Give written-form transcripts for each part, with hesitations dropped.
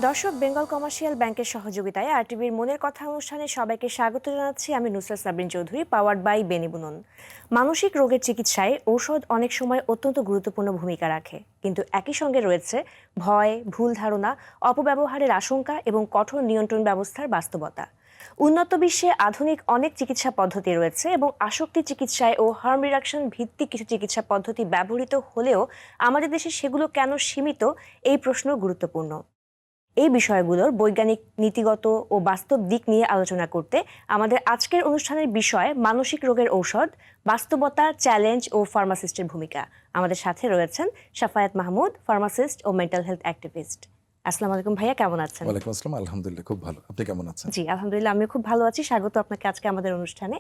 দর্শক, বেঙ্গল কমার্শিয়াল ব্যাংকের সহযোগিতায় আরটিভির মনের কথা অনুষ্ঠানে সবাইকে স্বাগত জানাচ্ছি। আমি নুসরাত সাবরিন চৌধুরী, পাওয়ার্ড বাই বেনিবুনন। মানসিক রোগের চিকিৎসায় ঔষধ অনেক সময় অত্যন্ত গুরুত্বপূর্ণ ভূমিকা রাখে, কিন্তু একই সঙ্গে রয়েছে ভয়, ভুল ধারণা, অপব্যবহারের আশঙ্কা এবং কঠোর নিয়ন্ত্রণ ব্যবস্থার বাস্তবতা। উন্নত বিশ্বে আধুনিক অনেক চিকিৎসা পদ্ধতি রয়েছে এবং আসক্তি চিকিৎসায় ও হার্ম রিডাকশন ভিত্তিক কিছু চিকিৎসা পদ্ধতি ব্যবহৃত হলেও আমাদের দেশে সেগুলো কেন সীমিত, এই প্রশ্ন গুরুত্বপূর্ণ। এই বিষয়গুলোর বৈজ্ঞানিক, নীতিগত ও বাস্তব দিক নিয়ে আলোচনা করতে আমাদের আজকের অনুষ্ঠানের বিষয় মানসিক রোগের ঔষধ, বাস্তবতা, চ্যালেঞ্জ ও ফার্মাসিস্টের ভূমিকা। আমাদের সাথে রয়েছেন শাফায়াত মাহমুদ, ফার্মাসিস্ট ও মেন্টাল হেলথ অ্যাক্টিভিস্ট। আসসালামু আলাইকুম ভাইয়া, কেমন আছেন? ওয়ালাইকুম আসসালাম, আলহামদুলিল্লাহ খুব ভালো। আপনি কেমন আছেন? জি আলহামদুলিল্লাহ, আমিও খুব ভালো আছি। স্বাগত আপনাকে আজকে আমাদের অনুষ্ঠানে।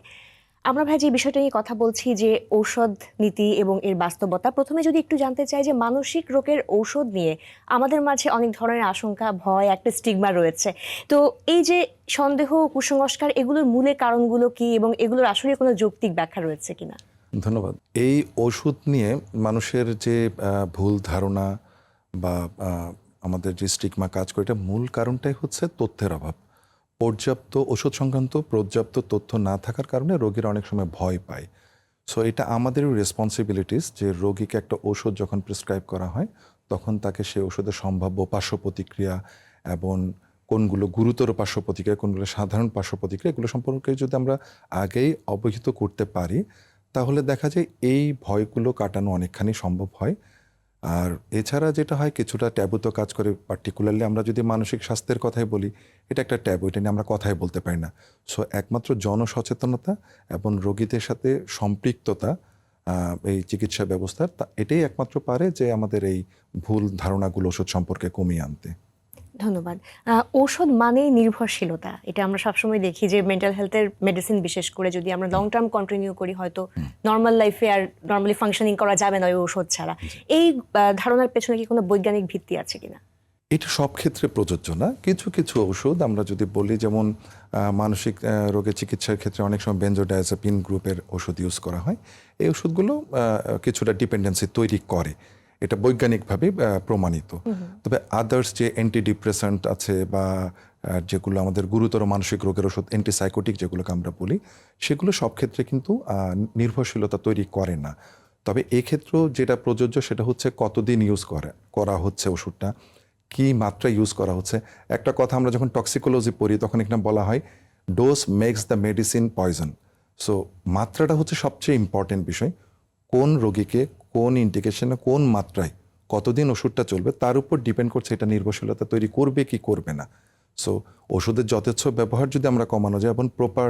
আমরা ভাই যে বিষয়টা নিয়ে কথা বলছি, যে ঔষধ নীতি এবং এর বাস্তবতা, প্রথমে যদি একটু জানতে চাই যে মানসিক রোগের ঔষধ নিয়ে আমাদের মাঝে অনেক ধরনের আশঙ্কা, ভয়, একটা স্টিগমা রয়েছে। তো এই যে সন্দেহ, কুসংস্কার, এগুলোর মূলে কারণগুলো কি এবং এগুলোর আসলে কোনো যৌক্তিক ব্যাখ্যা রয়েছে কিনা? ধন্যবাদ। এই ওষুধ নিয়ে মানুষের যে ভুল ধারণা বা আমাদের যে স্টিগমা কাজ করে, এটা মূল কারণটাই হচ্ছে তথ্যের অভাব। পর্যাপ্ত ওষুধ সংক্রান্ত পর্যাপ্ত তথ্য না থাকার কারণে রোগীরা অনেক সময় ভয় পায়। সো এটা আমাদেরও রেসপন্সিবিলিটিস যে রোগীকে একটা ওষুধ যখন প্রেসক্রাইব করা হয় তখন তাকে সেই ওষুধের সম্ভাব্য পার্শ্ব প্রতিক্রিয়া এবং কোনগুলো গুরুতর পার্শ্ব প্রতিক্রিয়া, কোনগুলো সাধারণ পার্শ্ব প্রতিক্রিয়া, এগুলো সম্পর্কে যদি আমরা আগেই অবহিত করতে পারি তাহলে দেখা যায় এই ভয়গুলো কাটানো অনেকখানি সম্ভব হয়। আর এছাড়া যেটা হয়, কিছুটা ট্যাবু তো কাজ করে। পার্টিকুলারলি আমরা যদি মানসিক স্বাস্থ্যের কথাই বলি, এটা একটা ট্যাবু, এটা নিয়ে আমরা কথাই বলতে পারি না। সো একমাত্র জনসচেতনতা এবং রোগীদের সাথে সম্পৃক্ততা এই চিকিৎসা ব্যবস্থার, এটাই একমাত্র পারে যে আমাদের এই ভুল ধারণাগুলো ওষুধ সম্পর্কে কমিয়ে আনতে। ধন্যবাদ। ঔষধ মানেই নির্ভরশীলতা, এটা আমরা সবসময় দেখি যে মেন্টাল হেলথের মেডিসিন বিশেষ করে যদি আমরা লং টার্ম কন্টিনিউ করি, হয়তো নর্মাল লাইফে আর নর্মালি ফাংশনিং করা যাবে না ওই ঔষধ ছাড়া। এই ধারণার পেছনে কি কোনো বৈজ্ঞানিক ভিত্তি আছে কিনা? এটা সব ক্ষেত্রে প্রযোজ্য না। কিছু কিছু ওষুধ আমরা যদি বলি, যেমন মানসিক রোগের চিকিৎসার ক্ষেত্রে অনেক সময় বেনজোডায়াজেপিন গ্রুপের ওষুধ ইউজ করা হয়। এই ওষুধগুলো কিছুটা ডিপেন্ডেন্সি তৈরি করে, এটা বৈজ্ঞানিকভাবে প্রমাণিত। তবে আদার্স যে অ্যান্টিডিপ্রেসেন্ট আছে বা যেগুলো আমাদের গুরুতর মানসিক রোগের ওষুধ, অ্যান্টিসাইকোটিক যেগুলোকে আমরা বলি, সেগুলো সব ক্ষেত্রে কিন্তু নির্ভরশীলতা তৈরি করে না। তবে এক্ষেত্রেও যেটা প্রযোজ্য সেটা হচ্ছে কতদিন ইউজ করা হচ্ছে ওষুধটা, কি মাত্রা ইউজ করা হচ্ছে। একটা কথা আমরা যখন টক্সিকোলজি পড়ি তখন এখানে বলা হয় dose makes the medicine poison. So মাত্রাটা হচ্ছে সবচেয়ে ইম্পর্টেন্ট বিষয়। কোন রোগীকে কোন ইন্ডিকেশনে কোন মাত্রায় কতদিন ওষুধটা চলবে তার উপর ডিপেন্ড করছে এটা নির্ভরশীলতা তৈরি করবে কি করবে না। সো ওষুধের যথেচ্ছ ব্যবহার যদি আমরা কমানো যায় এবং প্রপার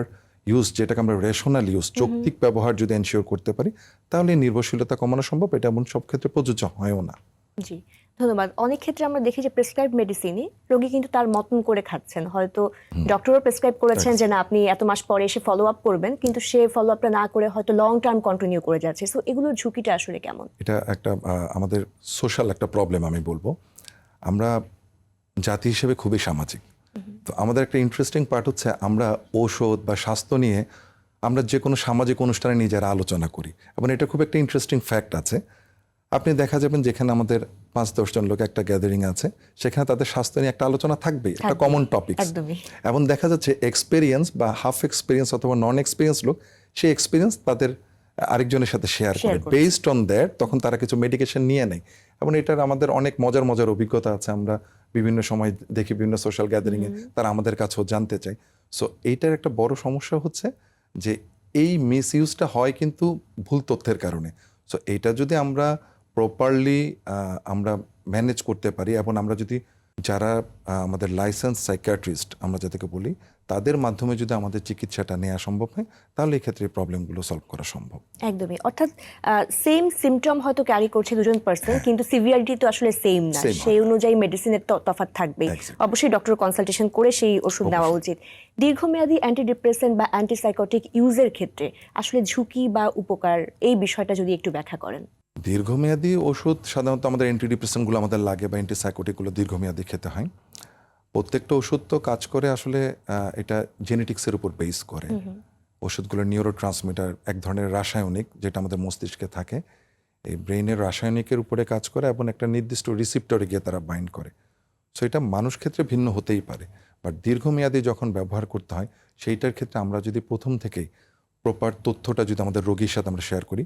ইউজ, যেটাকে আমরা রেশনাল ইউজ, যৌক্তিক ব্যবহার যদি এনশিওর করতে পারি, তাহলে নির্ভরশীলতা কমানো সম্ভব। এটা এমন সব ক্ষেত্রে প্রযোজ্য হয়ও না। জি ধন্যবাদ। অনেক ক্ষেত্রে আমরা দেখি যে প্রেসক্রাইব মেডিসিনই রোগী কিন্তু তার মতন করে খাচ্ছেন। হয়তো ডক্টরও প্রেসক্রাইব করেছেন যে না, আপনি এত মাস পরে এসে ফলো আপ করবেন, কিন্তু সে ফলো আপটা না করে হয়তো লং টার্ম কন্টিনিউ করে যাচ্ছে। সো এগুলোর ঝুঁকিটা আসলে কেমন? এটা একটা আমাদের সোশ্যাল একটা প্রবলেম আমি বলবো। আমরা জাতি হিসেবে খুবই সামাজিক। তো আমাদের একটা ইন্টারেস্টিং পার্ট হচ্ছে আমরা ঔষধ বা স্বাস্থ্য নিয়ে আমরা যে কোনো সামাজিক অনুষ্ঠানে নিজেরা আলোচনা করি, এবং এটা খুব একটা ইন্টারেস্টিং ফ্যাক্ট আছে। আপনি দেখা যাবেন যেখানে আমাদের 5-10 জন লোক একটা গ্যাদারিং আছে, সেখানে তাদের স্বাস্থ্য নিয়ে একটা আলোচনা থাকবেই, একটা কমন টপিক। এবং দেখা যাচ্ছে এক্সপেরিয়েন্স বা হাফ এক্সপেরিয়েন্স অথবা নন এক্সপেরিয়েন্স লোক সেই এক্সপেরিয়েন্স তাদের আরেকজনের সাথে শেয়ার করে, বেসড অন দ্যাট তখন তারা কিছু মেডিকেশন নিয়ে নেয়। এবং এটার আমাদের অনেক মজার মজার অভিজ্ঞতা আছে। আমরা বিভিন্ন সময় দেখি বিভিন্ন সোশ্যাল গ্যাদারিংয়ে তারা আমাদের কাছেও জানতে চায়। সো এইটার একটা বড় সমস্যা হচ্ছে যে এই মিস ইউজটা হয় কিন্তু ভুল তথ্যের কারণে। সো এইটা যদি আমরা প্রপারলি আমরা ম্যানেজ করতে পারি, এবং আমরা যদি যারা আমাদের লাইসেন্স সাইকিয়াট্রিস্ট আমরা যাদেরকে বলি, তাদের মাধ্যমে যদি আমাদের চিকিৎসাটা নেওয়া সম্ভব হয়, তাহলে এই ক্ষেত্রে প্রবলেমগুলো সলভ করা সম্ভব। একদমই। অর্থাৎ সেম সিমটম হয়তো ক্যারি করছে দুজন পার্সন, কিন্তু সিভিয়ারিটি তো আসলে সেম না। সেই অনুযায়ী মেডিসিনের তফাৎ থাকবেই। অবশ্যই ডক্টর কনসালটেশন করে সেই ওষুধ নেওয়া উচিত। দীর্ঘমেয়াদী অ্যান্টিডিপ্রেসেন্ট বা অ্যান্টিসাইকোটিক ইউজের ক্ষেত্রে আসলে ঝুঁকি বা উপকার, এই বিষয়টা যদি একটু ব্যাখ্যা করেন। দীর্ঘমেয়াদী ওষুধ সাধারণত আমাদের অ্যান্টিডিপ্রেসেন্টগুলো আমাদের লাগে বা অ্যান্টিসাইকোটিকগুলো দীর্ঘমেয়াদী খেতে হয়। প্রত্যেকটা ওষুধ তো কাজ করে আসলে এটা জেনেটিক্সের উপর বেস করে। ওষুধগুলো নিউরো ট্রান্সমিটার, এক ধরনের রাসায়নিক যেটা আমাদের মস্তিষ্কে থাকে, এই ব্রেইনের রাসায়নিকের উপরে কাজ করে এবং একটা নির্দিষ্ট রিসিপ্টরে গিয়ে তারা বাইন্ড করে। সো এটা মানুষ ক্ষেত্রে ভিন্ন হতেই পারে, বাট দীর্ঘমেয়াদী যখন ব্যবহার করতে হয় সেইটার ক্ষেত্রে আমরা যদি প্রথম থেকেই প্রপার তথ্যটা যদি আমাদের রোগীর সাথে আমরা শেয়ার করি,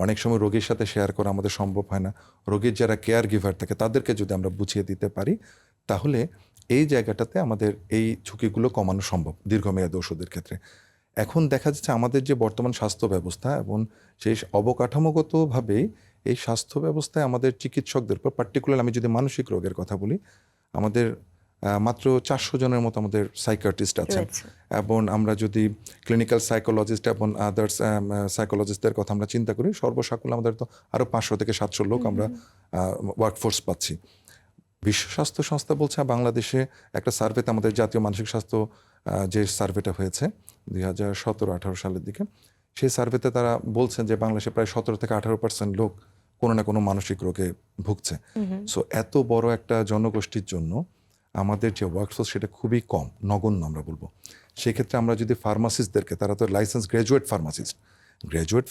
অনেক সময় রোগীর সাথে শেয়ার করা আমাদের সম্ভব হয় না, রোগীর যারা কেয়ার গিভার থাকে তাদেরকে যদি আমরা বুঝিয়ে দিতে পারি, তাহলে এই জায়গাটাতে আমাদের এই ঝুঁকিগুলো কমানো সম্ভব দীর্ঘমেয়াদী ওষুধের ক্ষেত্রে। এখন দেখা যাচ্ছে আমাদের যে বর্তমান স্বাস্থ্য ব্যবস্থা এবং সেই অবকাঠামোগতভাবেই এই স্বাস্থ্য ব্যবস্থায় আমাদের চিকিৎসকদের উপর, পার্টিকুলার আমি যদি মানসিক রোগের কথা বলি, আমাদের মাত্র 400 জনের মতো আমাদের সাইকিয়াট্রিস্ট আছেন, এবং আমরা যদি ক্লিনিক্যাল সাইকোলজিস্ট এবং আদার্স সাইকোলজিস্টদের কথা আমরা চিন্তা করি, সর্বসাকুল্যে আমাদের তো আরও 500 থেকে 700 লোক আমরা ওয়ার্কফোর্স পাচ্ছি। বিশ্ব স্বাস্থ্য সংস্থা বলছে বাংলাদেশে একটা সার্ভেতে, আমাদের জাতীয় মানসিক স্বাস্থ্য যে সার্ভেটা হয়েছে 2017-18 সালের দিকে, সেই সার্ভেতে তারা বলছেন যে বাংলাদেশে প্রায় 17 থেকে 18% লোক কোনো না কোনো মানসিক রোগে ভুগছে। সো এত বড় একটা জনগোষ্ঠীর জন্য আমাদের যে ওয়ার্কফোর্স সেটা খুবই কম, নগণ্য আমরা বলবো। সেক্ষেত্রে আমরা যদি ফার্মাসিস্টদেরকে, তারা তো লাইসেন্স গ্র্যাজুয়েট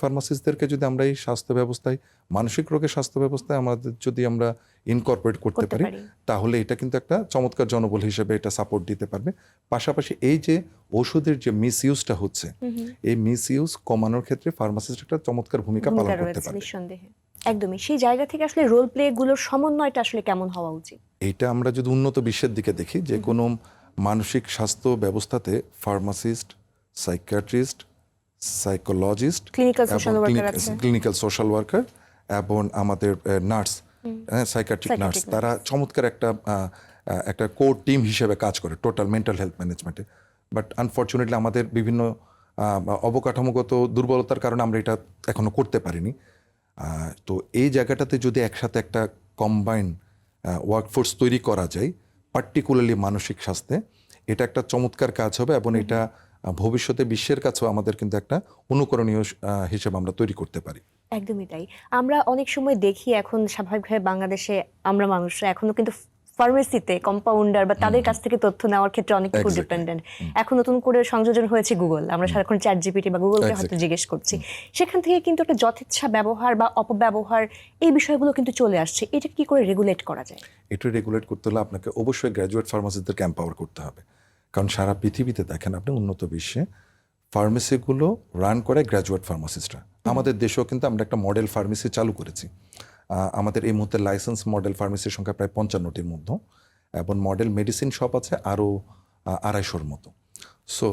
ফার্মাসিস্টদেরকে যদি আমরা এই স্বাস্থ্য ব্যবস্থায়, মানসিক রোগের স্বাস্থ্য ব্যবস্থায় আমাদের যদি আমরা ইনকর্পোরেট করতে পারি, তাহলে এটা কিন্তু একটা চমৎকার জনবল হিসেবে এটা সাপোর্ট দিতে পারবে। পাশাপাশি এই যে ওষুধের যে মিস ইউজটা হচ্ছে, এই মিস ইউজ কমানোর ক্ষেত্রে ফার্মাসিস্ট একটা চমৎকার ভূমিকা পালন করতে পারবে। নিঃসন্দেহে, একদমই। সেই জায়গা থেকে আসলে রোল প্লে গুলোর সমন্বয়টা আসলে কেমন হওয়া উচিত? এইটা আমরা যদি উন্নত বিশ্বের দিকে দেখি, যে কোনো মানসিক স্বাস্থ্য ব্যবস্থাতে pharmacist, psychiatrist, psychologist, clinical social worker এবং আমাদের নার্স, সাইকিয়াট্রিক নার্স, তারা চমৎকার একটা কোর টিম হিসেবে কাজ করে টোটাল মেন্টাল হেলথ ম্যানেজমেন্টে। বাট আনফর্চুনেটলি আমাদের বিভিন্ন অবকাঠামোগত দুর্বলতার কারণে আমরা এটা এখনো করতে পারিনি। তো এই জায়গাটাতে যদি একসাথে একটা কম্বাইন ওয়ার্কফোর্স তৈরি করা যায়, পার্টিকুলারলি মানসিক স্বাস্থ্যে, এটা একটা চমৎকার কাজ হবে এবং এটা ভবিষ্যতে বিশ্বের কাছেও আমাদের কিন্তু একটা অনুকরণীয় হিসেবে আমরা তৈরি করতে পারি। একদমই তাই। আমরা অনেক সময় দেখি এখন স্বাভাবিকভাবে বাংলাদেশে আমরা মানুষরা এখনো কিন্তু ফার্মেসিতে কম্পাউন্ডার বা তাদের কাছ থেকে তথ্য নেওয়ার ক্ষেত্রে অনেকটুকু ডিপেন্ডেন্ট। এখন নতুন করে সংযোজন হয়েছে গুগল, আমরা সারাক্ষণ চ্যাট জিপিটি বা গুগলকে হয়তো জিজ্ঞেস করছি, সেখান থেকে কিন্তু একটা যথেচ্ছা ব্যবহার বা অপব্যবহার, এই বিষয়গুলো কিন্তু চলে আসছে। এটা কি করে রেগুলেট করা যায়? এটা রেগুলেট করতে হলে আপনাকে অবশ্যই গ্র্যাজুয়েট ফার্মাসিস্টদেরকে এম্পাওয়ার করতে হবে, কারণ সারা পৃথিবীতে দেখেন আপনি উন্নত বিশ্বে ফার্মেসিগুলো রান করে গ্র্যাজুয়েট ফার্মাসিস্টরা। আমাদের দেশেও কিন্তু আমরা একটা মডেল ফার্মেসি চালু করেছি। আমাদের এই মুহূর্তে লাইসেন্স মডেল ফার্মেসির সংখ্যা প্রায় 55টির মতো, এবং মডেল মেডিসিন শপ আছে আরও 250-র মতো। সো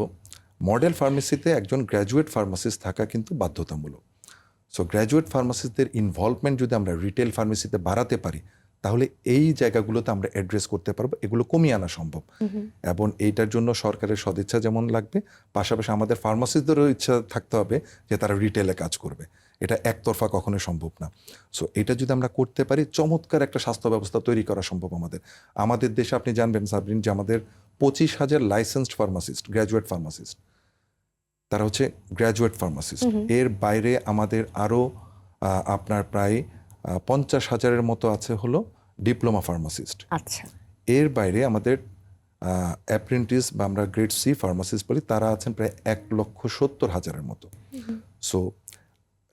মডেল ফার্মেসিতে একজন গ্র্যাজুয়েট ফার্মাসিস্ট থাকা কিন্তু বাধ্যতামূলক। সো গ্র্যাজুয়েট ফার্মাসিস্টদের ইনভলভমেন্ট যদি আমরা রিটেল ফার্মেসিতে বাড়াতে পারি, তাহলে এই জায়গাগুলোতে আমরা অ্যাড্রেস করতে পারবো, এগুলো কমিয়ে আনা সম্ভব। এবং এইটার জন্য সরকারের সদিচ্ছা যেমন লাগবে, পাশাপাশি আমাদের ফার্মাসিস্টদেরও ইচ্ছা থাকতে হবে যে তারা রিটেলে কাজ করবে। এটা একতরফা কখনোই সম্ভব না। সো এটা যদি আমরা করতে পারি, চমৎকার একটা স্বাস্থ্য ব্যবস্থা তৈরি করা সম্ভব আমাদের দেশে। আপনি জানবেন সাবরিন যে আমাদের 25,000 লাইসেন্সড ফার্মাসিস্ট, গ্র্যাজুয়েট ফার্মাসিস্ট, তারা হচ্ছে গ্র্যাজুয়েট ফার্মাসিস্ট। এর বাইরে আমাদের আরও আপনার প্রায় 50,000-এর মতো আছে হলো ডিপ্লোমা ফার্মাসিস্ট। আচ্ছা, এর বাইরে আমাদের অ্যাপ্রেন্টিস বা আমরা গ্রেড সি ফার্মাসিস্ট বলি, তারা আছেন প্রায় 1,70,000-এর মতো। সো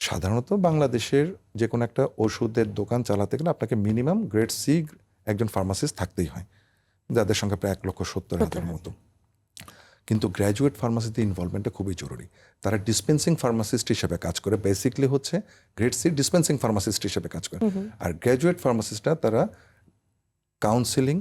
সাধারণত বাংলাদেশের যে কোনো একটা ওষুধের দোকান চালাতে গেলে আপনাকে মিনিমাম গ্রেড সি একজন ফার্মাসিস্ট থাকতেই হয়, যাদের সংখ্যা প্রায় 1,70,000-এর মতো। কিন্তু গ্র্যাজুয়েট ফার্মাসিতে ইনভলভমেন্টটা খুবই জরুরি। তারা ডিসপেন্সিং ফার্মাসিস্ট হিসেবে কাজ করে, বেসিকলি হচ্ছে গ্রেড সি ডিসপেন্সিং ফার্মাসিস্ট হিসেবে কাজ করে। আর গ্র্যাজুয়েট ফার্মাসিস্টরা তারা কাউন্সিলিং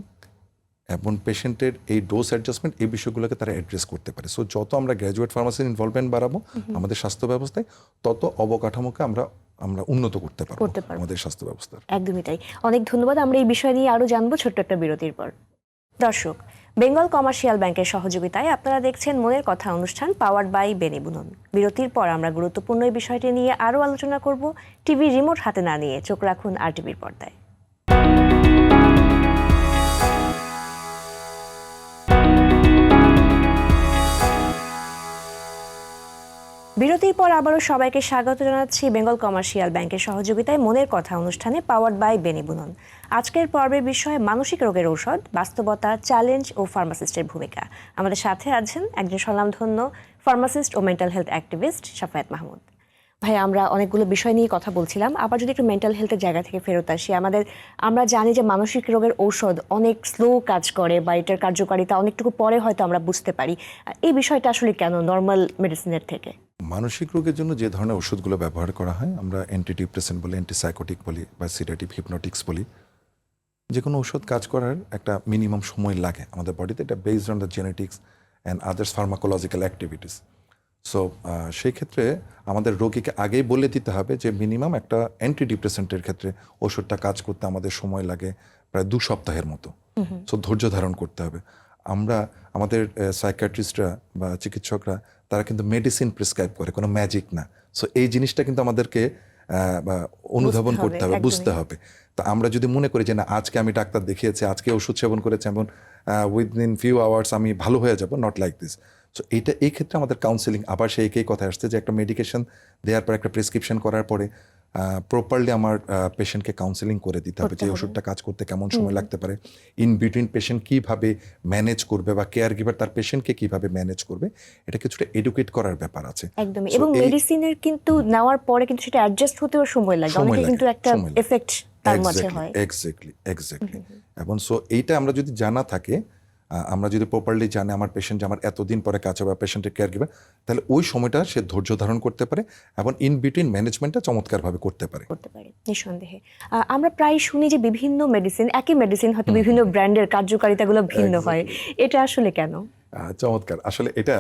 এবং পেশেন্টের এই ডোজ অ্যাডজাস্টমেন্ট, এই বিষয়গুলোকে তারা অ্যাড্রেস করতে পারে। সো যত আমরা গ্র্যাজুয়েট ফার্মাসির ইনভলভমেন্ট বাড়াবো আমাদের স্বাস্থ্য ব্যবস্থায়, তত অবকাঠামোকে আমরা উন্নত করতে পারবো আমাদের স্বাস্থ্য ব্যবস্থার। একদমই তাই। অনেক ধন্যবাদ। আমরা এই বিষয় নিয়ে আরো জানবো ছোট্ট একটা বিরতির পর। দর্শক, বেঙ্গল কমার্শিয়াল ব্যাংকের সহযোগিতায় আপনারা দেখছেন মনের কথা অনুষ্ঠান, পাওয়ার্ড বাই বেনিবুনন। বিরতির পর আমরা গুরুত্বপূর্ণ এই বিষয়টি নিয়ে আরো আলোচনা করব। টিভি রিমোট হাতে না নিয়ে চোখ রাখুন RTVর পর্দায়। বিরতির পর আবারও সবাইকে স্বাগত জানাচ্ছি বেঙ্গল কমার্শিয়াল ব্যাংকের সহযোগিতায় মনের কথা অনুষ্ঠানে, পাওয়ার্ড বাই বেনিবুনন। আজকের পর্বের বিষয় মানসিক রোগের ঔষধ, বাস্তবতা, চ্যালেঞ্জ ও ফার্মাসিস্টের ভূমিকা। আমাদের সাথে আছেন একজন স্বনামধন্য ফার্মাসিস্ট ও mental health activist Shafayat Mahmud. ভাই আমরা অনেকগুলো বিষয় নিয়ে কথা বলছিলাম, আবার যদি একটু মেন্টাল হেলথের জায়গা থেকে ফেরত আসি, আমরা জানি যে মানসিক রোগের ঔষধ অনেক স্লো কাজ করে বা এটার কার্যকারিতা অনেকটুকু পরে হয়তো আমরা বুঝতে পারি। এই বিষয়টা আসলে কেন নর্মাল মেডিসিনের থেকে? মানসিক রোগের জন্য যে ধরনের ওষুধগুলো ব্যবহার করা হয়, আমরা অ্যান্টিডিপ্রেসেন্ট বলি, অ্যান্টিসাইকোটিক বলি বা সিডেটিভ হিপনোটিক্স বলি, যে কোনো ওষুধ কাজ করার একটা মিনিমাম সময় লাগে আমাদের বডিতে। এটা based on the genetics and others pharmacological activities. So সেই ক্ষেত্রে আমাদের রোগীকে আগেই বলে দিতে হবে যে মিনিমাম একটা অ্যান্টিডিপ্রেসেন্টের ক্ষেত্রে ওষুধটা কাজ করতে আমাদের সময় লাগে প্রায় 2 সপ্তাহের মতো। সো ধৈর্য ধারণ করতে হবে। আমরা আমাদের সাইকিয়াট্রিস্টরা বা চিকিৎসকরা তারা কিন্তু মেডিসিন প্রেসক্রাইব করে, কোনো ম্যাজিক না। সো এই জিনিসটা কিন্তু আমাদেরকে বা অনুধাবন করতে হবে, বুঝতে হবে। তো আমরা যদি মনে করি যে না, আজকে আমি ডাক্তার দেখিয়েছি, আজকে ওষুধ সেবন করেছি এবং উইদিন ফিউ আওয়ার্স আমি ভালো হয়ে যাব, নট লাইক দিস। সো এই ক্ষেত্রে আমাদের কাউন্সেলিং আবার সেই একই কথা আসছে যে একটা মেডিকেশন দেওয়ার পর, একটা প্রেসক্রিপশন করার পরে প্রপারলি আমার পেশেন্টকে কাউন্সেলিং করে দিতে হবে যে ওষুধটা কাজ করতে কেমন সময় লাগতে পারে, ইন বিটুইন পেশেন্ট কীভাবে ম্যানেজ করবে বা কেয়ার গিভার তার পেশেন্টকে কীভাবে ম্যানেজ করবে, এটা কিছুটা এডুকেট করার ব্যাপার আছে একদমই। এবং মেডিসিনের কিন্তু নেওয়ার পরে কিন্তু সেটা অ্যাডজাস্ট হতেও সময় লাগে, অনেকে কিন্তু একটা এফেক্ট তার মাঝে হয়। এক্স্যাক্টলি। এবং সো এইটা আমরা যদি জানা থাকে, আমরা যদি প্রপারলি জানি আমার পেশেন্ট যে আমার এতদিন পরে কাছে বা পেশেন্টের কেয়ার গিভার, তাহলে ওই সময়টা সে ধৈর্য ধারণ করতে পারে এবং ইন বিটুইন ম্যানেজমেন্টটা চমৎকারভাবে করতে পারে। নিঃসন্দেহে। আমরা প্রায় শুনি যে বিভিন্ন মেডিসিন, একই মেডিসিন হয়তো বিভিন্ন ব্র্যান্ডের কার্যকারিতাগুলো ভিন্ন হয়, এটা আসলে কেন? চমৎকার। আসলে এটা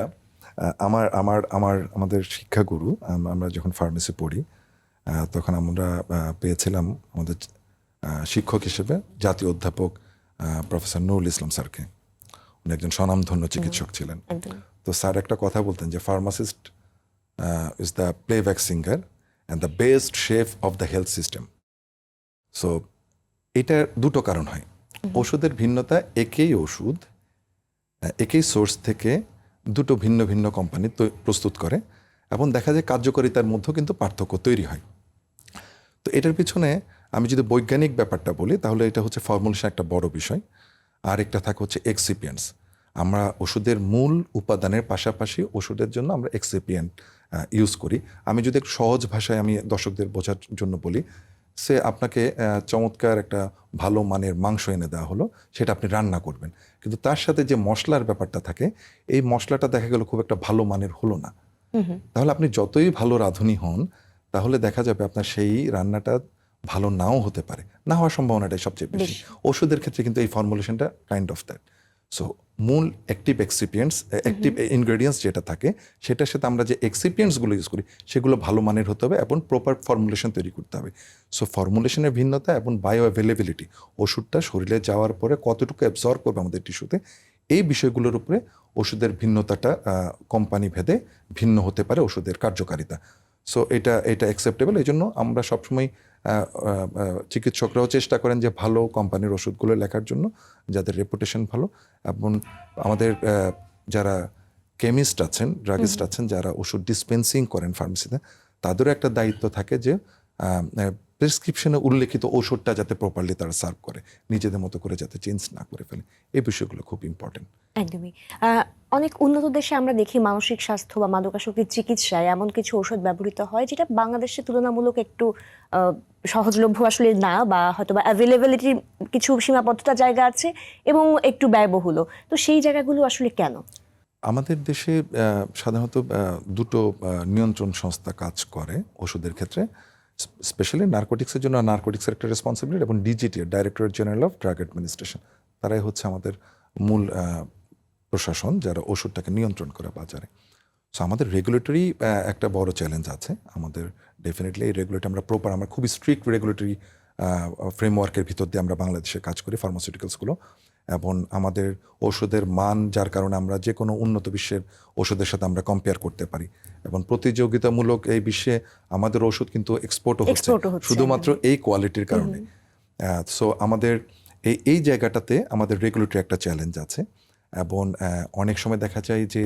আমাদের শিক্ষাগুরু, আমরা যখন ফার্মেসি পড়ি তখন আমরা পেয়েছিলাম আমাদের শিক্ষক হিসেবে জাতীয় অধ্যাপক প্রফেসর নুরুল ইসলাম স্যারকে। উনি একজন স্বনামধন্য চিকিৎসক ছিলেন। তো স্যার একটা কথা বলতেন যে pharmacist is the playback singer and the best chef of the health system. So এটার দুটো কারণ হয়। ওষুধের ভিন্নতা, একই ওষুধ একই সোর্স থেকে দুটো ভিন্ন ভিন্ন কোম্পানি প্রস্তুত করে এবং দেখা যায় কার্যকারিতার মধ্যেও কিন্তু পার্থক্য তৈরি হয়। তো এটার পিছনে আমি যদি বৈজ্ঞানিক ব্যাপারটা বলি, তাহলে এটা হচ্ছে ফর্মুলেশন একটা বড় বিষয়, আর একটা থাকে হচ্ছে এক্সিপিয়েন্টস। আমরা ওষুধের মূল উপাদানের পাশাপাশি ওষুধের জন্য আমরা এক্সিপিয়েন্ট ইউজ করি। আমি যদি একটু সহজ ভাষায় আমি দর্শকদের বোঝার জন্য বলি, সে আপনাকে চমৎকার একটা ভালো মানের মাংস এনে দেওয়া হলো, সেটা আপনি রান্না করবেন, কিন্তু তার সাথে যে মশলার ব্যাপারটা থাকে, এই মশলাটা দেখা গেল খুব একটা ভালো মানের হলো না। তাহলে আপনি যতই ভালো রাঁধুনি হন, তাহলে দেখা যাবে আপনার সেই রান্নাটা ভালো নাও হতে পারে, না হওয়ার সম্ভাবনাটাই সবচেয়ে বেশি। ওষুধের ক্ষেত্রে কিন্তু এই ফর্মুলেশনটা কাইন্ড অফ দ্যাট। সো মূল অ্যাক্টিভ ইনগ্রেডিয়েন্টস যেটা থাকে, সেটার সাথে আমরা যে এক্সিপিয়েন্টসগুলো ইউজ করি সেগুলো ভালো মানের হতে হবে এবং প্রপার ফর্মুলেশন তৈরি করতে হবে। সো ফর্মুলেশনের ভিন্নতা এবং বায়ো অ্যাভেলেবিলিটি, ওষুধটা শরীরে যাওয়ার পরে কতটুকু অ্যাবজর্ব করবে আমাদের টিস্যুতে, এই বিষয়গুলোর উপরে ওষুধের ভিন্নতাটা কোম্পানি ভেদে ভিন্ন হতে পারে ওষুধের কার্যকারিতা। সো এটা অ্যাকসেপ্টেবল। এই জন্য আমরা সবসময় চিকিৎসকরাও চেষ্টা করেন যে ভালো কোম্পানির ওষুধগুলো লেখার জন্য, যাদের রেপুটেশন ভালো। এবং আমাদের যারা কেমিস্ট আছেন, ড্রাগিস্ট আছেন, যারা ওষুধ ডিসপেন্সিং করেন ফার্মেসিতে, তাদেরও একটা দায়িত্ব থাকে যে প্রেসক্রিপশনে উল্লেখিত ওষুধটা যাতে প্রপারলি তারা সার্ভ করে, নিজেদের মতো করে যাতে চেঞ্জ না করে ফেলে। এই বিষয়গুলো খুব ইম্পর্টেন্ট। একদমই। অনেক উন্নত দেশে আমরা দেখি মানসিক স্বাস্থ্য বা মাদকাসক্তির চিকিৎসায় এমন কিছু ঔষধ ব্যবহৃত হয় যেটা বাংলাদেশে তুলনামূলক একটু সহজলভ্য আসলে না, বা হয়তো বা অ্যাভেলেবিলিটির কিছু সীমাবদ্ধতা জায়গা আছে এবং একটু ব্যয়বহুল। তো সেই জায়গাগুলো আসলে কেন? আমাদের দেশে সাধারণত দুটো নিয়ন্ত্রণ সংস্থা কাজ করে ওষুধের ক্ষেত্রে, স্পেশালি নার্কোটিক্সের জন্য নার্কোটিক্সের একটা রেসপন্সিবিলিটি, এবং DGT, directorate general of drug administration, তারাই হচ্ছে আমাদের মূল প্রশাসন যারা ওষুধটাকে নিয়ন্ত্রণ করে বাজারে। সো আমাদের রেগুলেটরি একটা বড় চ্যালেঞ্জ আছে আমাদের। ডেফিনেটলি এই রেগুলেটরি আমরা খুবই স্ট্রিক্ট রেগুলেটরি ফ্রেমওয়ার্কের ভিতর দিয়ে আমরা বাংলাদেশে কাজ করি, ফার্মাসিউটিক্যালসগুলো। এবং আমাদের ওষুধের মান, যার কারণে আমরা যে কোনো উন্নত বিশ্বের ওষুধের সাথে আমরা কম্পেয়ার করতে পারি, এবং প্রতিযোগিতামূলক এই বিশ্বে আমাদের ওষুধ কিন্তু এক্সপোর্টও হচ্ছে শুধুমাত্র এই কোয়ালিটির কারণে। সো আমাদের এই জায়গাটাতে আমাদের রেগুলেটরি একটা চ্যালেঞ্জ আছে। এবং অনেক সময় দেখা যায় যে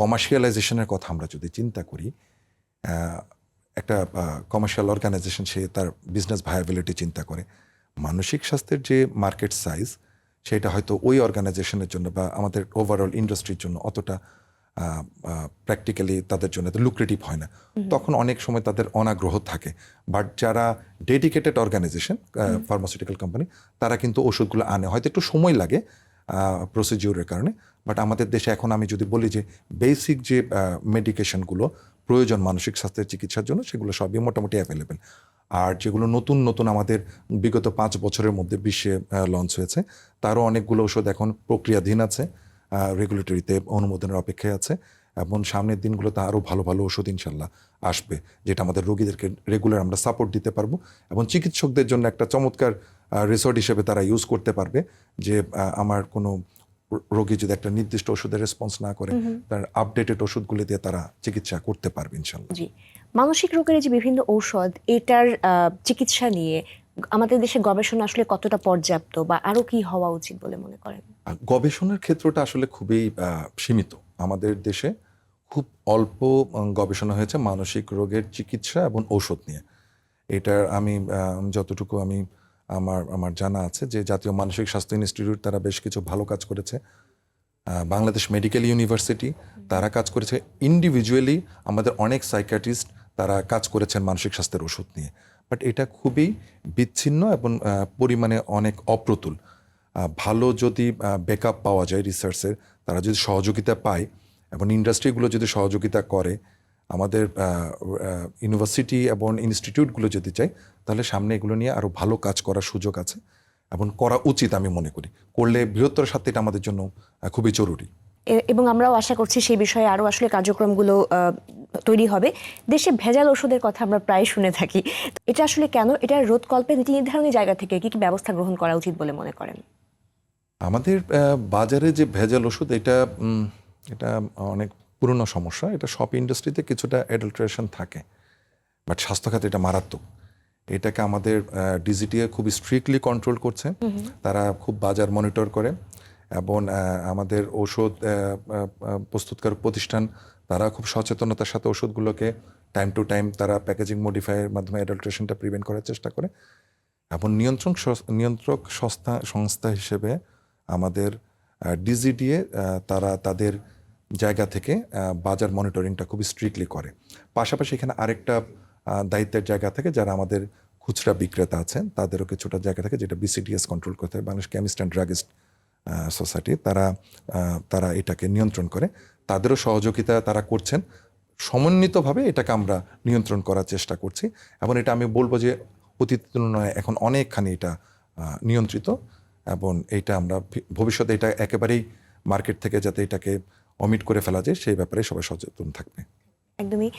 কমার্শিয়ালাইজেশনের কথা আমরা যদি চিন্তা করি, একটা কমার্শিয়াল অর্গানাইজেশন সে তার বিজনেস ভায়াবিলিটি চিন্তা করে। মানসিক স্বাস্থ্যের যে মার্কেট সাইজ, সেটা হয়তো ওই অর্গানাইজেশনের জন্য বা আমাদের ওভারঅল ইন্ডাস্ট্রির জন্য অতটা প্র্যাকটিক্যালি তাদের জন্য লুক্রেটিভ হয় না, তখন অনেক সময় তাদের অনাগ্রহ থাকে। বাট যারা ডেডিকেটেড অর্গানাইজেশন, ফার্মাসিউটিক্যাল কোম্পানি, তারা কিন্তু ওষুধগুলো আনে, হয়তো একটু সময় লাগে প্রসিডিউরের কারণে। বাট আমাদের দেশে এখন আমি যদি বলি যে বেসিক যে মেডিকেশনগুলো প্রয়োজন মানসিক স্বাস্থ্যের চিকিৎসার জন্য, সেগুলো সবই মোটামুটি অ্যাভেলেবেল। আর যেগুলো নতুন নতুন আমাদের বিগত 5 বছরের মধ্যে বিশ্বে লঞ্চ হয়েছে, তারও অনেকগুলো ওষুধ এখন প্রক্রিয়াধীন আছে, রেগুলেটরিতে অনুমোদনের অপেক্ষায় আছে, এবং সামনের দিনগুলোতে আরও ভালো ভালো ওষুধ ইনশাল্লাহ আসবে, যেটা আমাদের রোগীদেরকে রেগুলার আমরা সাপোর্ট দিতে পারবো, এবং চিকিৎসকদের জন্য একটা চমৎকার রিসোর্ট হিসেবে তারা ইউজ করতে পারবে। যে আমার কোনো রোগী যদি একটা নির্দিষ্ট ওষুধের রেসপন্স না করে, তার আপডেটেড ওষুধগুলি দিয়ে তারা চিকিৎসা করতে পারবে ইনশাল্লাহ। জি, মানসিক রোগের যে বিভিন্ন ঔষধ, এটার চিকিৎসা নিয়ে আমাদের দেশে গবেষণা আসলে কতটা পর্যাপ্ত, বা আরো কি হওয়া উচিত বলে মনে করেন? গবেষণার ক্ষেত্রটা আসলে খুবই সীমিত। আমাদের দেশে খুব অল্প গবেষণা হয়েছে মানসিক রোগের চিকিৎসা এবং ঔষধ নিয়ে। এটার আমি যতটুকু আমার জানা আছে যে জাতীয় মানসিক স্বাস্থ্য ইনস্টিটিউট তারা বেশ কিছু ভালো কাজ করেছে, বাংলাদেশ মেডিকেল ইউনিভার্সিটি তারা কাজ করেছে, ইন্ডিভিজুয়ালি আমাদের অনেক সাইকিয়াট্রিস্ট তারা কাজ করেছেন মানসিক স্বাস্থ্যের ওষুধ নিয়ে। বাট এটা খুবই বিচ্ছিন্ন এবং পরিমাণে অনেক অপ্রতুল। ভালো যদি ব্যাকআপ পাওয়া যায় রিসার্চের, তারা যদি সহযোগিতা পায় এবং ইন্ডাস্ট্রিগুলো যদি সহযোগিতা করে, আমাদের ইউনিভার্সিটি এবং ইনস্টিটিউটগুলো যদি চায়, তাহলে সামনে এগুলো নিয়ে আরও ভালো কাজ করার সুযোগ আছে এবং করা উচিত আমি মনে করি। করলে বৃহত্তর স্বার্থে এটা আমাদের জন্য খুবই জরুরি। এবং আমরাও আশা করছি সেই বিষয়ে আরো আসলে কার্যক্রমগুলো তৈরি হবে। দেশে ভেজাল ওষুধের কথা আমরা প্রায় শুনে থাকি, এটা আসলে কেন? এটা রোধকল্পে নীতি নির্ধারণের জায়গা থেকে কি কি ব্যবস্থা গ্রহণ করা উচিত বলে মনে করেন? আমাদের বাজারে যে ভেজাল ওষুধ, এটা অনেক পুরনো সমস্যা। এটা সব ইন্ডাস্ট্রিতে কিছুটা অ্যাডাল্টারেশন থাকে, বাট স্বাস্থ্য খাতে এটা মারাত্মক। এটাকে আমাদের ডিজিটিএ খুব স্ট্রিক্টলি কন্ট্রোল করছে, তারা খুব বাজার মনিটর করে, এবং আমাদের ঔষধ প্রস্তুতকারক প্রতিষ্ঠান তারা খুব সচেতনতার সাথে ওষুধগুলোকে টাইম টু টাইম তারা প্যাকেজিং মডিফাইয়ের মাধ্যমে অ্যাডাল্টারেশনটা প্রিভেন্ট করার চেষ্টা করে। এবং নিয়ন্ত্রক সংস্থা হিসেবে আমাদের ডিজিডিএ তারা তাদের জায়গা থেকে বাজার মনিটরিংটা খুব স্ট্রিক্টলি করে। পাশাপাশি এখানে আরেকটা দায়িত্বের জায়গা থেকে যারা আমাদের খুচরা বিক্রেতা আছেন, তাদেরও কিছুটা জায়গা থেকে, যেটা বিসিডিএস কন্ট্রোল করতে হয়, Bangladesh chemist and druggist society, তারা এটাকে নিয়ন্ত্রণ করে। তাদেরও সহযোগিতা তারা করছেন। সমন্বিতভাবে এটাকে আমরা নিয়ন্ত্রণ করার চেষ্টা করছি, এবং এটা আমি বলবো যে অতীতের তুলনায় এখন অনেকখানি এটা নিয়ন্ত্রিত, এবং এইটা আমরা ভবিষ্যতে এটা একেবারেই মার্কেট থেকে যাতে এটাকে অমিট করে ফেলা যায়, সেই ব্যাপারে সবাই সচেতন থাকবে। একদমই,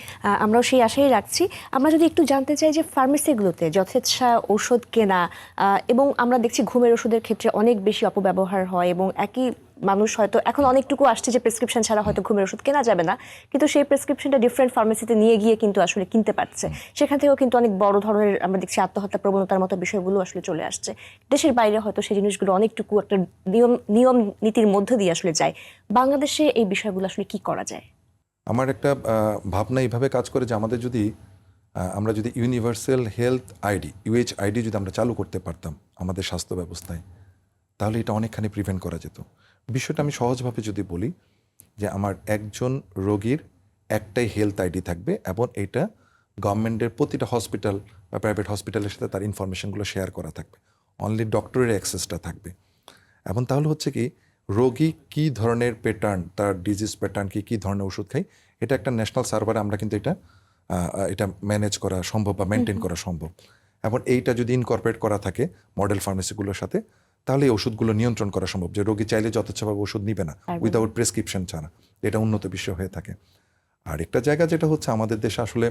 আমরাও সেই আশাই রাখছি। আমরা যদি একটু জানতে চাই যে ফার্মেসিগুলোতে যথেচ্ছা ওষুধ কেনা, এবং আমরা দেখছি ঘুমের ওষুধের ক্ষেত্রে অনেক বেশি অপব্যবহার হয়, এবং একই মানুষ হয়তো এখন অনেকটুকু আসছে যে প্রেসক্রিপশন ছাড়া হয়তো ঘুমের ওষুধ কেনা যাবে না, কিন্তু সেই প্রেসক্রিপশনটা ডিফারেন্ট ফার্মেসিতে নিয়ে গিয়ে কিন্তু আসলে কিনতে পারছে। সেখান থেকেও কিন্তু অনেক বড় ধরনের আমরা দেখছি আত্মহত্যা প্রবণতার মতো বিষয়গুলো আসলে চলে আসছে। দেশের বাইরে হয়তো সেই জিনিসগুলো অনেকটুকু একটা নিয়ম নীতির মধ্য দিয়ে আসলে যায়। বাংলাদেশে এই বিষয়গুলো আসলে কি করা যায়? আমার একটা ভাবনা এইভাবে কাজ করে যে আমাদের যদি আমরা যদি ইউনিভার্সাল হেলথ আইডি UHID যদি আমরা চালু করতে পারতাম আমাদের স্বাস্থ্য ব্যবস্থায়, তাহলে এটা অনেকখানি প্রিভেন্ট করা যেত। বিষয়টা আমি সহজভাবে যদি বলি যে আমার একজন রোগীর একটাই হেলথ আইডি থাকবে, এবং এটা গভর্নমেন্টের প্রতিটা হসপিটাল বা প্রাইভেট হসপিটালের সাথে তার ইনফরমেশনগুলো শেয়ার করা থাকবে, অনলি ডক্টরের অ্যাক্সেসটা থাকবে। এবং তাহলে হচ্ছে কি, রোগী কী ধরনের প্যাটার্ন, তার ডিজিজ প্যাটার্ন কী ধরনের ওষুধ খাই, এটা একটা ন্যাশনাল সার্ভারে আমরা কিন্তু এটা ম্যানেজ করা সম্ভব বা মেনটেন করা সম্ভব। এবং এইটা যদি ইনকর্পোরেট করা থাকে মডেল ফার্মেসিগুলোর সাথে, তাহলে এই ওষুধগুলো নিয়ন্ত্রণ করা সম্ভব, যে রোগী চাইলে যথেচ্ছভাবে ওষুধ নিবে না উইদাউট প্রেসক্রিপশন ছাড়া। এটা উন্নত বিষয় হয়ে থাকে। আর একটা জায়গা যেটা হচ্ছে আমাদের দেশে আসলে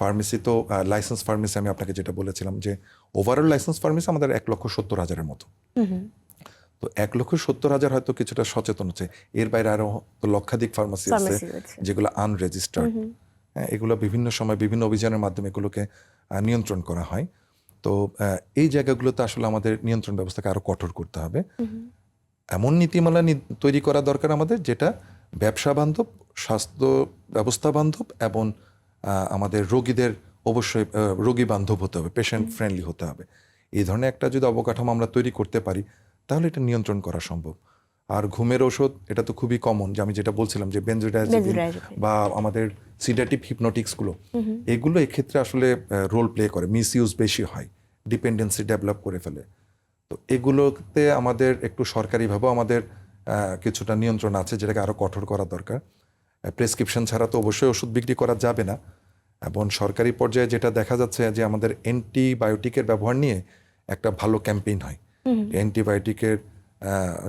ফার্মেসি তো লাইসেন্স ফার্মেসি, আমি আপনাকে যেটা বলেছিলাম যে ওভারঅল লাইসেন্স ফার্মেসি আমাদের 1,70,000-এর মতো। তো 1,70,000 হয়তো কিছুটা সচেতন হচ্ছে, এর বাইরে আরো লক্ষাধিক ফার্মাসি আছে যেগুলো আনরেজিস্টার্ড। এগুলো বিভিন্ন সময় বিভিন্ন অভিযানের মাধ্যমে এগুলোকে নিয়ন্ত্রণ করা হয়। তো এই জায়গাগুলোতে আসলে আমাদের নিয়ন্ত্রণ ব্যবস্থাকে আরো কঠোর করতে হবে। এমন নীতিমালা তৈরি করা দরকার আমাদের, যেটা ব্যবসা বান্ধব, স্বাস্থ্য ব্যবস্থা বান্ধব, এবং আমাদের রোগীদের অবশ্যই রোগী বান্ধব হতে হবে, পেশেন্ট ফ্রেন্ডলি হতে হবে। এই ধরনের একটা যদি অবকাঠামো আমরা তৈরি করতে পারি, তাহলে এটা নিয়ন্ত্রণ করা সম্ভব। আর ঘুমের ওষুধ এটা তো খুবই কমন, যে আমি যেটা বলছিলাম যে বেনজোডায়াজেপিন Benzodiazepine। বা আমাদের সিডেটিভ হিপনোটিক্সগুলো, এগুলো এক্ষেত্রে আসলে রোল প্লে করে, মিস ইউজ বেশি হয়, ডিপেন্ডেন্সি ডেভেলপ করে ফেলে। তো এগুলোতে আমাদের একটু সরকারিভাবেও আমাদের কিছুটা নিয়ন্ত্রণ আছে, যেটাকে আরও কঠোর করা দরকার। প্রেসক্রিপশন ছাড়া তো অবশ্যই ওষুধ বিক্রি করা যাবে না। এবং সরকারি পর্যায়ে যেটা দেখা যাচ্ছে যে আমাদের অ্যান্টিবায়োটিকের ব্যবহার নিয়ে একটা ভালো ক্যাম্পেইন হয়, অ্যান্টিবায়োটিকের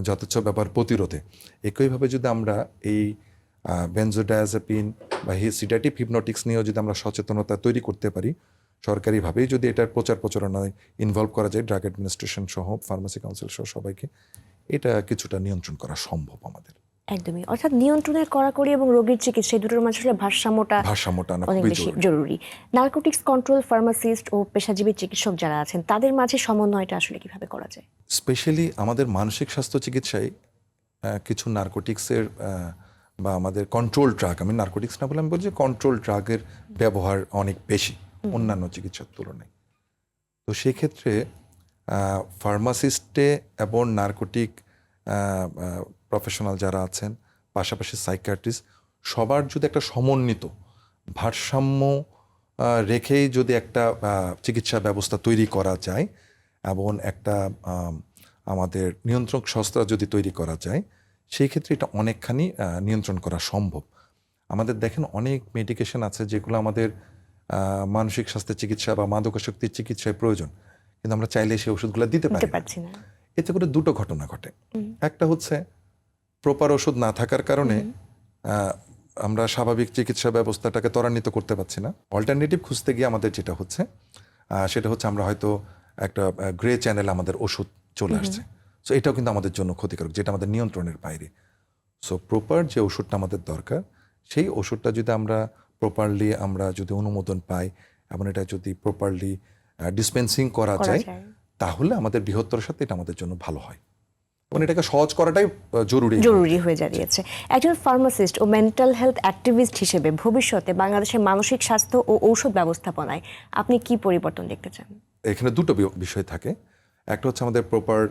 যথেচ্ছ ব্যবহার প্রতিরোধে। একইভাবে যদি আমরা এই বেনজোডায়াজেপিন বা সিডেটিভ হিপনোটিক্স নিয়েও যদি আমরা সচেতনতা তৈরি করতে পারি, সরকারিভাবেই যদি এটার প্রচার প্রচারণায় ইনভলভ করা যায়, ড্রাগ অ্যাডমিনিস্ট্রেশন সহ, ফার্মেসি কাউন্সিল সহ সবাইকে, এটা কিছুটা নিয়ন্ত্রণ করা সম্ভব আমাদের। একদমই, অর্থাৎ নিয়ন্ত্রণের কড়াকড়ি এবং রোগীর চিকিৎসা এই দুটোর মাঝে আসলে ভারসাম্যটা আনা অনেক খুবই বেশি জরুরি। জরুরি। নার্কোটিক্স কন্ট্রোল ফার্মাসিস্ট ও পেশাজীবী চিকিৎসক যারা আছেন তাদের মাঝে সমন্বয়টা আসলে কিভাবে করা যায়? স্পেশালি আমাদের মানসিক স্বাস্থ্য চিকিৎসায় কিছু নার্কোটিক্সের বা আমাদের কন্ট্রোল ড্রাগ, আমি নার্কোটিক্স না বলে আমি বলছি কন্ট্রোল ড্রাগের ব্যবহার অনেক বেশি অন্যান্য চিকিৎসার তুলনায়। তো সেক্ষেত্রে ফার্মাসিস্টে এবং নার্কোটিক প্রফেশনাল যারা আছেন, পাশাপাশি সাইকিয়াট্রিস্ট, সবার যদি একটা সমন্বিত ভারসাম্য রেখেই যদি একটা চিকিৎসা ব্যবস্থা তৈরি করা যায় এবং একটা আমাদের নিয়ন্ত্রক সংস্থা যদি তৈরি করা যায়, সেই ক্ষেত্রে এটা অনেকখানি নিয়ন্ত্রণ করা সম্ভব। আমাদের দেখেন অনেক মেডিকেশন আছে যেগুলো আমাদের মানসিক স্বাস্থ্যের চিকিৎসা বা মাদকাসক্তির চিকিৎসায় প্রয়োজন, কিন্তু আমরা চাইলে সেই ওষুধগুলো দিতে পারছি না। এতে করে দুটো ঘটনা ঘটে। একটা হচ্ছে প্রপার ওষুধ না থাকার কারণে আমরা স্বাভাবিক চিকিৎসা ব্যবস্থাটাকে ত্বরান্বিত করতে পারছি না। অল্টারনেটিভ খুঁজতে গিয়ে আমাদের যেটা হচ্ছে সেটা হচ্ছে আমরা হয়তো একটা গ্রে চ্যানেল আমাদের ওষুধ চলে আসছে। সো এটাও কিন্তু আমাদের জন্য ক্ষতিকারক, যেটা আমাদের নিয়ন্ত্রণের বাইরে। সো প্রপার যে ওষুধটা আমাদের দরকার, সেই ওষুধটা যদি আমরা প্রপারলি আমরা যদি অনুমোদন পাই এবং এটা যদি প্রপারলি ডিসপেন্সিং করা যায়, তাহলে আমাদের বৃহত্তর সাথে এটা আমাদের জন্য ভালো হয়। এবং এটাকে সহজ করাটাই জরুরি হয়ে দাঁড়িয়েছে। একজন ফার্মাসিস্ট ও মেন্টাল হেলথ অ্যাক্টিভিস্ট হিসেবে ভবিষ্যতে বাংলাদেশের মানসিক স্বাস্থ্য ও ঔষধ ব্যবস্থাপনায় আপনি কি পরিবর্তন দেখতে চান? এখানে দুটো বিষয় থাকে। একটা হচ্ছে আমাদের প্রপার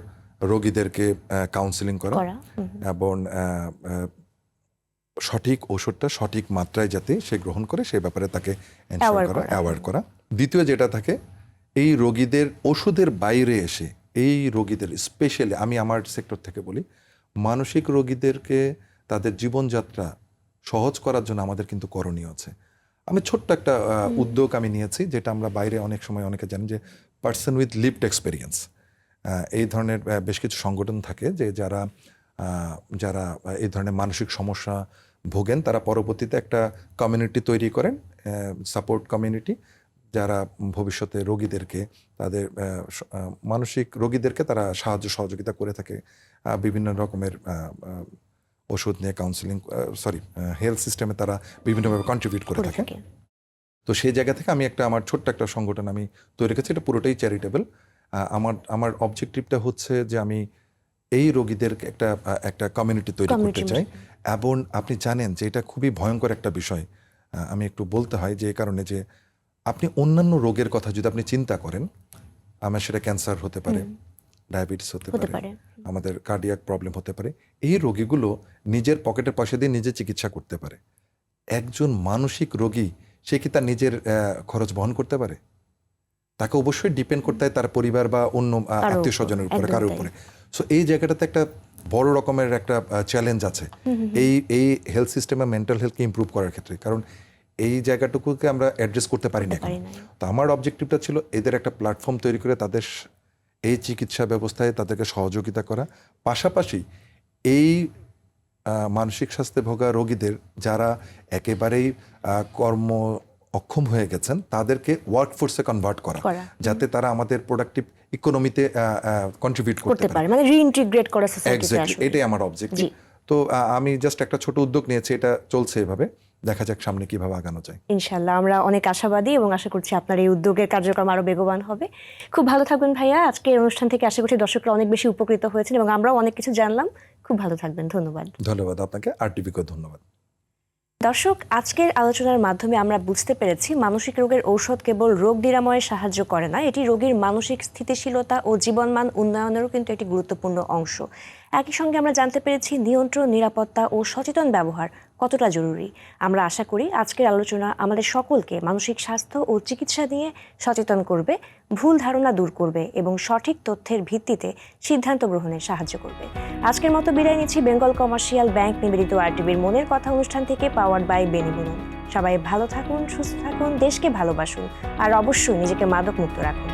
রোগীদেরকে কাউন্সিলিং করা এবং সঠিক ওষুধটা সঠিক মাত্রায় যাতে সে গ্রহণ করে সে ব্যাপারে তাকে অ্যাওয়ার্ড করা। দ্বিতীয় যেটা থাকে, এই রোগীদের ওষুধের বাইরে এসে এই রোগীদের স্পেশালি, আমি আমার সেক্টর থেকে বলি, মানসিক রোগীদেরকে তাদের জীবনযাত্রা সহজ করার জন্য আমাদের কিন্তু করণীয় আছে। আমি ছোট্ট একটা উদ্যোগ আমি নিয়েছি, যেটা আমরা বাইরে অনেক সময় অনেকে জানি, যে পার্সন উইথ লিভড এক্সপেরিয়েন্স। এই ধরনের বেশ কিছু সংগঠন থাকে যে যারা এই ধরনের মানসিক সমস্যা ভোগেন, তারা পরবর্তীতে একটা কমিউনিটি তৈরি করেন, সাপোর্ট কমিউনিটি, যারা ভবিষ্যতে রোগীদেরকে, তাদের মানসিক রোগীদেরকে তারা সাহায্য সহযোগিতা করে থাকে বিভিন্ন রকমের ওষুধ নিয়ে কাউন্সিলিং, হেলথ সিস্টেমে তারা বিভিন্নভাবে কন্ট্রিবিউট করে থাকে। তো সেই জায়গা থেকে আমি আমার ছোট্ট একটা সংগঠন আমি তৈরি করেছি, এটা পুরোটাই চ্যারিটেবল। আমার অবজেক্টিভটা হচ্ছে যে আমি এই রোগীদেরকে একটা কমিউনিটি তৈরি করতে চাই। এবং আপনি জানেন যে এটা খুবই ভয়ঙ্কর একটা বিষয়, আমি একটু বলতে হয় যে কারণে, যে আপনি অন্যান্য রোগের কথা যদি আপনি চিন্তা করেন, আমার সেটা ক্যান্সার হতে পারে, ডায়াবেটিস হতে পারে, আমাদের কার্ডিয়াক প্রবলেম হতে পারে, এই রোগীগুলো নিজের পকেটের পয়সা দিয়ে নিজে চিকিৎসা করতে পারে। একজন মানসিক রোগী, সে কি তার নিজের খরচ বহন করতে পারে? তাকে অবশ্যই ডিপেন্ড করতে হয় তার পরিবার বা অন্য আত্মীয় স্বজনের উপরে, কারোর উপরে। সো এই জায়গাটাতে একটা বড় রকমের একটা চ্যালেঞ্জ আছে এই হেলথ সিস্টেমে মেন্টাল হেলথকে ইমপ্রুভ করার ক্ষেত্রে, কারণ এই জায়গাটুকুকে আমরা অ্যাড্রেস করতে পারি না। তো আমার অবজেক্টিভটা ছিল এদের একটা প্ল্যাটফর্ম তৈরি করে তাদের এই চিকিৎসা ব্যবস্থায় তাদেরকে সহযোগিতা করা, পাশাপাশি এই মানসিক স্বাস্থ্যে ভোগা রোগীদের যারা একেবারেই কর্ম অক্ষম হয়ে গেছেন, তাদেরকে ওয়ার্কফোর্সে কনভার্ট করা, যাতে তারা আমাদের প্রোডাক্টিভ ইকোনমিতে কন্ট্রিবিউট করতে পারে, মানে রিইন্টিগ্রেট করা সোসাইটিতে। এক্স্যাক্টলি, এটাই আমার অবজেক্টিভ। তো আমি জাস্ট একটা ছোট উদ্যোগ নিয়েছি, এটা চলছে এভাবে, দেখা যাক সামনে কিভাবে আগানো যায়। ইনশাআল্লাহ আমরা অনেক আশাবাদী এবং আশা করছি আপনার এই উদ্যোগের কার্যক্রম আরো বেগবান হবে। খুব ভালো থাকবেন ভাইয়া। আজকে এই অনুষ্ঠান থেকে আশা করছি দর্শকরা অনেক বেশি উপকৃত হয়েছেন এবং আমরাও অনেক কিছু জানলাম। খুব ভালো থাকবেন। ধন্যবাদ। ধন্যবাদ আপনাকে, আর টিভিকেও ধন্যবাদ। দর্শক, আজকের আলোচনার মাধ্যমে আমরা বুঝতে পেরেছি মানসিক রোগের ঔষধ কেবল রোগ নিরাময়ে সাহায্য করে না, এটি রোগীর মানসিক স্থিতিশীলতা ও জীবনমান উন্নয়নেরও কিন্তু একটি গুরুত্বপূর্ণ অংশ। একই সঙ্গে আমরা জানতে পেরেছি নিয়ন্ত্রণ, নিরাপত্তা ও সচেতন ব্যবহার কতটা জরুরি। আমরা আশা করি আজকের আলোচনা আমাদের সকলকে মানসিক স্বাস্থ্য ও চিকিৎসা নিয়ে সচেতন করবে, ভুল ধারণা দূর করবে এবং সঠিক তথ্যের ভিত্তিতে সিদ্ধান্ত গ্রহণে সাহায্য করবে। আজকের মতো বিদায় নিচ্ছি বেঙ্গল কমার্শিয়াল ব্যাংক নিবেদিত আরটিভির মনের কথা অনুষ্ঠান থেকে, পাওয়ার্ড বাই বেনিবুনন। সবাই ভালো থাকুন, সুস্থ থাকুন, দেশকে ভালোবাসুন আর অবশ্যই নিজেকে মাদক মুক্ত রাখুন।